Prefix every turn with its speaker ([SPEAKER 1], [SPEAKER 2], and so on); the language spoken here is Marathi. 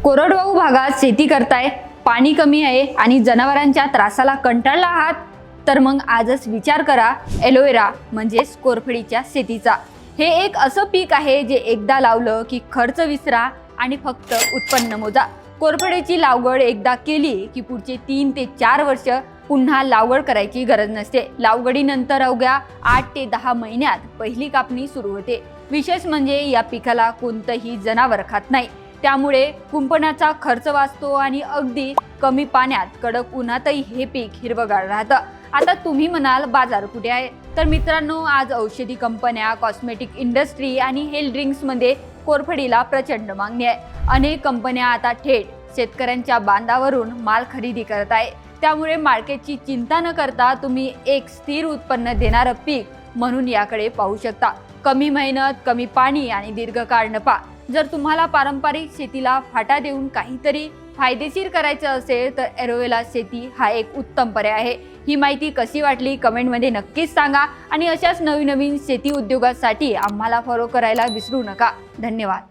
[SPEAKER 1] कोरडवाहू भागात शेती करताय, पाणी कमी आहे आणि जनावरांच्या त्रासाला कंटाळला आहात, तर मग आजच विचार करा एलोवेरा म्हणजेच कोरफडीच्या शेतीचा। हे एक असं पीक आहे जे एकदा लावलं की खर्च विसरा आणि फक्त उत्पन्न मोजा। कोरफडीची लागवड एकदा केली की पुढचे 3 ते 4 वर्ष पुन्हा लागवड करायची गरज नसते। लागवडीनंतर अवघ्या 8 ते 10 महिन्यात पहिली कापणी सुरू होते। विशेष म्हणजे या पिकाला कोणतंही जनावर खात नाही, त्यामुळे कुंपणाचा खर्च वाचतो आणि अगदी कमी पाण्यात कडक उन्हातही हे पीक हिरवगार राहतं। आता तुम्ही म्हणाल बाजार कुठे आहे? तर मित्रांनो, आज औषधी कंपन्या, कॉस्मेटिक इंडस्ट्री आणि हेल्थ ड्रिंक्स मध्ये कोरफडीला प्रचंड मागणी आहे। अनेक कंपन्या आता थेट शेतकऱ्यांच्या बांधावरून माल खरेदी करत आहे। त्यामुळे मार्केटची चिंता न करता तुम्ही एक स्थिर उत्पन्न देणारं पीक म्हणून याकडे पाहू शकता। कमी मेहनत, कमी पाणी आणि दीर्घकाळ नफा। जर तुम्हाला पारंपरिक शेतीला फाटा देऊन काहीतरी फायदेशीर करायचं असेल तर एलोवेरा शेती हा एक उत्तम पर्याय आहे। ही माहिती कशी वाटली कमेंटमध्ये नक्कीच सांगा आणि अशाच नवीन शेती उद्योगासाठी आम्हाला फॉलो करायला विसरू नका। धन्यवाद।